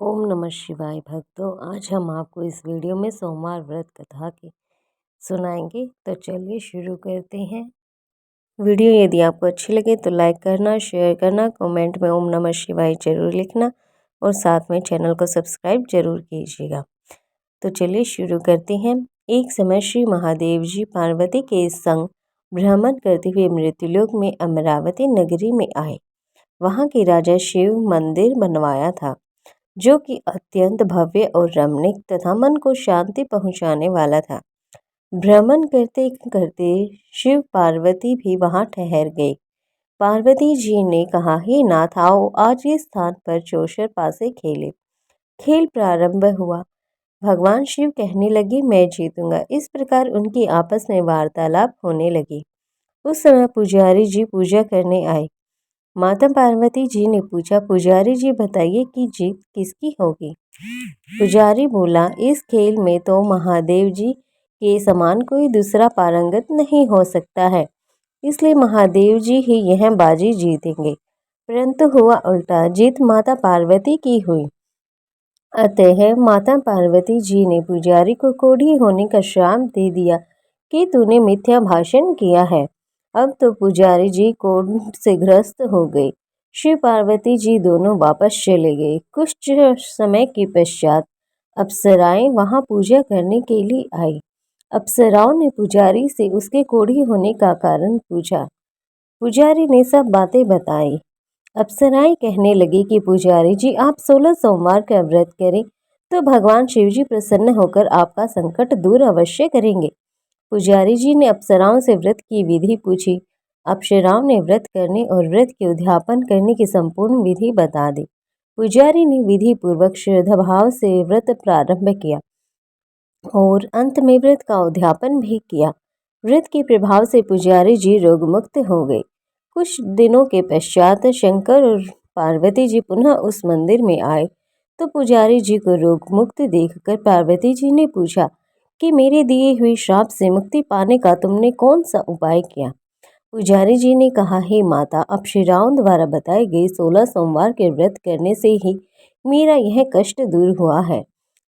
ओम नमः शिवाय भक्तों। आज हम आपको इस वीडियो में सोमवार व्रत कथा की सुनाएंगे। तो चलिए शुरू करते हैं। वीडियो यदि आपको अच्छी लगे तो लाइक करना, शेयर करना, कमेंट में ओम नमः शिवाय जरूर लिखना और साथ में चैनल को सब्सक्राइब जरूर कीजिएगा। तो चलिए शुरू करते हैं। एक समय श्री महादेव जी पार्वती के संग भ्रमण करते हुए मृत्युलोक में अमरावती नगरी में आए। वहाँ के राजा शिव मंदिर बनवाया था, जो कि अत्यंत भव्य और रमणीक तथा मन को शांति पहुंचाने वाला था। भ्रमण करते करते शिव पार्वती भी वहां ठहर गए। पार्वती जी ने कहा, हे नाथ, आओ आज इस स्थान पर चौसर पासे खेले। खेल प्रारंभ हुआ। भगवान शिव कहने लगे, मैं जीतूंगा। इस प्रकार उनकी आपस में वार्तालाप होने लगी। उस समय पुजारी जी पूजा करने आए। माता पार्वती जी ने पूछा, पुजारी जी बताइए कि जीत किसकी होगी। पुजारी बोला, इस खेल में तो महादेव जी के समान कोई दूसरा पारंगत नहीं हो सकता है, इसलिए महादेव जी ही यह बाजी जीतेंगे। परंतु हुआ उल्टा, जीत माता पार्वती की हुई। अतः माता पार्वती जी ने पुजारी को कोढ़ी होने का श्राप दे दिया कि तूने मिथ्या भाषण किया है। अब तो पुजारी जी कोढ़ से ग्रस्त हो गए। शिव पार्वती जी दोनों वापस चले गए। कुछ समय के पश्चात अप्सराएं वहां पूजा करने के लिए आई। अप्सराओं ने पुजारी से उसके कोढ़ी होने का कारण पूछा। पुजारी ने सब बातें बताई। अप्सराएं कहने लगी कि पुजारी जी, आप 16 सोमवार का व्रत करें तो भगवान शिव जी प्रसन्न होकर आपका संकट दूर अवश्य करेंगे। पुजारी जी ने अप्सराओं से व्रत की विधि पूछी। अप्सराओं ने व्रत करने और व्रत के उद्यापन करने की संपूर्ण विधि बता दी। पुजारी ने विधि पूर्वक श्रद्धाभाव से व्रत प्रारंभ किया और अंत में व्रत का उद्यापन भी किया। व्रत के प्रभाव से पुजारी जी रोगमुक्त हो गए। कुछ दिनों के पश्चात शंकर और पार्वती जी पुनः उस मंदिर में आए तो पुजारी जी को रोगमुक्त देखकर पार्वती जी ने पूछा कि मेरे दिए हुए श्राप से मुक्ति पाने का तुमने कौन सा उपाय किया। पुजारी जी ने कहा, हे माता, अप्सराओं द्वारा बताए गए 16 सोमवार के व्रत करने से ही मेरा यह कष्ट दूर हुआ है।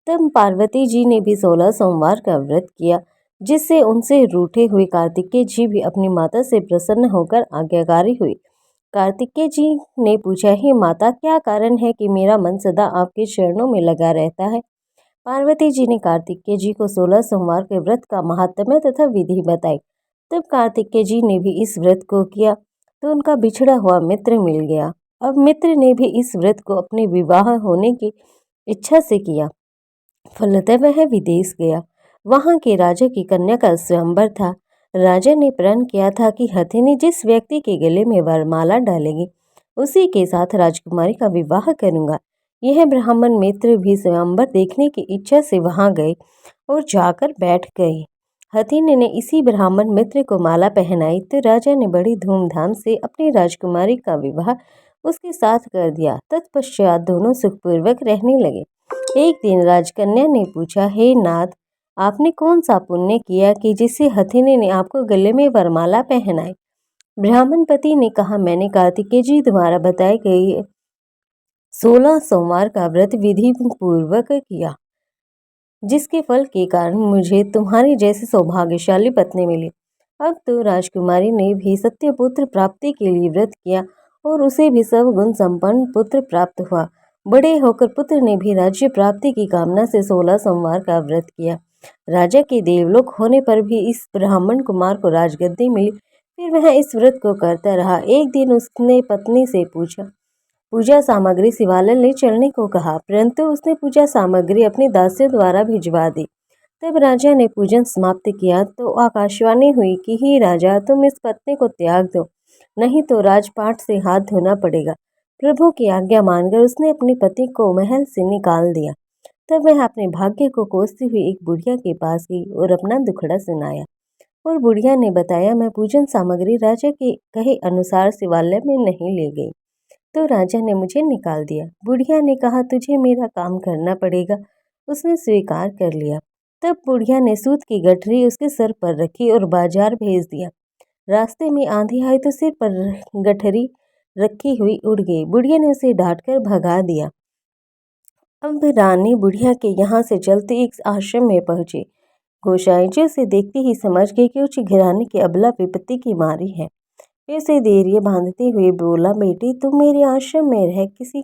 तब पार्वती जी ने भी 16 सोमवार का व्रत किया, जिससे उनसे रूठे हुए कार्तिकेय जी भी अपनी माता से प्रसन्न होकर आज्ञाकारी हुए। कार्तिकेय जी ने पूछा, हे माता, क्या कारण है कि मेरा मन सदा आपके चरणों में लगा रहता है। पार्वती जी ने कार्तिकेय जी को 16 सोमवार के व्रत का महात्म्य तथा विधि बताई। तब कार्तिकेय जी ने भी इस व्रत को किया तो उनका बिछड़ा हुआ मित्र मिल गया। अब मित्र ने भी इस व्रत को अपने विवाह होने की इच्छा से किया। फलतः वह विदेश गया। वहां के राजा की कन्या का स्वयंवर था। राजा ने प्रण किया था कि हथिनी जिस व्यक्ति के गले में वरमाला डालेगी, उसी के साथ राजकुमारी का विवाह करूंगा। यह ब्राह्मण मित्र भी स्वयंवर देखने की इच्छा से वहां गए और जाकर बैठ गए। हथिनी ने इसी ब्राह्मण मित्र को माला पहनाई तो राजा ने बड़ी धूमधाम से अपनी राजकुमारी का विवाह उसके साथ कर दिया। तत्पश्चात दोनों सुखपूर्वक रहने लगे। एक दिन राजकन्या ने पूछा, हे नाथ, आपने कौन सा पुण्य किया कि जिससे हथिनी ने आपको गले में वरमाला पहनाई। ब्राह्मण पति ने कहा, मैंने कार्तिकेय जी द्वारा बताए गए 16 सोमवार का व्रत विधि पूर्वक किया, जिसके फल के कारण मुझे तुम्हारी जैसी सौभाग्यशाली पत्नी मिली। अब तो राजकुमारी ने भी सत्यपुत्र प्राप्ति के लिए व्रत किया और उसे भी सब गुण संपन्न पुत्र प्राप्त हुआ। बड़े होकर पुत्र ने भी राज्य प्राप्ति की कामना से 16 सोमवार का व्रत किया। राजा के देवलोक होने पर भी इस ब्राह्मण कुमार को राजगद्दी मिली। फिर वह इस व्रत को करता रहा। एक दिन उसने पत्नी से पूछा, पूजा सामग्री शिवालय ले चलने को कहा, परंतु उसने पूजा सामग्री अपनी दासियों द्वारा भिजवा दी। तब राजा ने पूजन समाप्त किया तो आकाशवाणी हुई कि हे राजा, तुम इस पत्नी को त्याग दो, नहीं तो राजपाट से हाथ धोना पड़ेगा। प्रभु की आज्ञा मानकर उसने अपने पति को महल से निकाल दिया। तब वह अपने भाग्य को कोसती हुई एक बुढ़िया के पास गई और अपना दुखड़ा सुनाया। और बुढ़िया ने बताया, मैं पूजन सामग्री राजा के कहे अनुसार शिवालय में नहीं ले गई तो राजा ने मुझे निकाल दिया। बुढ़िया ने कहा, तुझे मेरा काम करना पड़ेगा। उसने स्वीकार कर लिया। तब बुढ़िया ने सूत की गठरी उसके सर पर रखी और बाजार भेज दिया। रास्ते में आंधी आई तो सिर पर गठरी रखी हुई उड़ गई। बुढ़िया ने उसे डांटकर भगा दिया। अब रानी बुढ़िया के यहाँ से चलते एक आश्रम में पहुंची। गोसाई जी उसे देखते ही समझ गए कि उस घराने की अबला विपत्ति की मारी है। इसे धैर्य बांधते हुए बोला, बेटी तुम मेरे आश्रम में रह किसी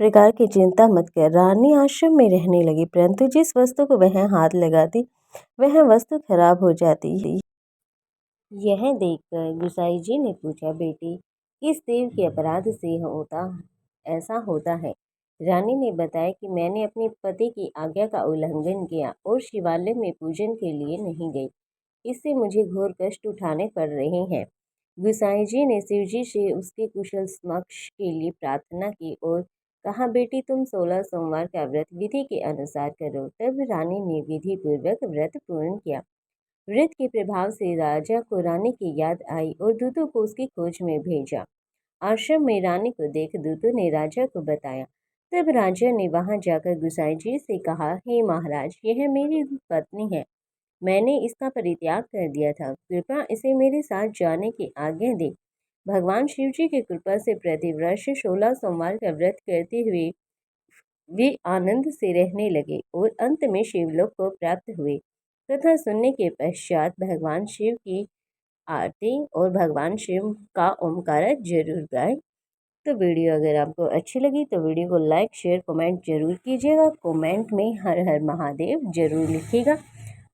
प्रकार की चिंता मत कर। रानी आश्रम में रहने लगी, परंतु जिस वस्तु को वह हाथ लगाती वह वस्तु खराब हो जाती। यह देखकर गुसाई जी ने पूछा, बेटी किस देव के अपराध से ऐसा होता है। रानी ने बताया कि मैंने अपने पति की आज्ञा का उल्लंघन किया और शिवालय में पूजन के लिए नहीं गई। इससे मुझे घोर कष्ट उठाने पड़ रहे हैं। गुसाई जी ने शिवजी से उसके कुशल मोक्ष के लिए प्रार्थना की और कहा, बेटी तुम 16 सोमवार का व्रत विधि के अनुसार करो। तब रानी ने विधि पूर्वक व्रत पूर्ण किया। व्रत के प्रभाव से राजा को रानी की याद आई और दूतों को उसकी खोज में भेजा। आश्रम में रानी को देख दूतों ने राजा को बताया। तब राजा ने वहां जाकर गुसाई जी से कहा, हे महाराज, यह मेरी पत्नी है। मैंने इसका परित्याग कर दिया था। कृपया इसे मेरे साथ जाने की आज्ञा दे। भगवान शिव जी की कृपा से प्रतिवर्ष 16 सोमवार का व्रत करते हुए वे आनंद से रहने लगे और अंत में शिवलोक को प्राप्त हुए। कथा सुनने के पश्चात भगवान शिव की आरती और भगवान शिव का ओमकार जरूर गाएं। तो वीडियो अगर आपको अच्छी लगी तो वीडियो को लाइक शेयर कमेंट जरूर कीजिएगा। कमेंट में हर हर महादेव जरूर लिखिएगा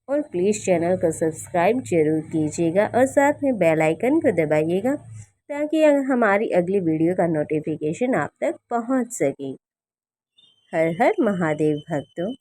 और प्लीज़ चैनल को सब्सक्राइब जरूर कीजिएगा और साथ में बेल आइकन को दबाइएगा ताकि हमारी अगली वीडियो का नोटिफिकेशन आप तक पहुंच सके। हर हर महादेव भक्तों।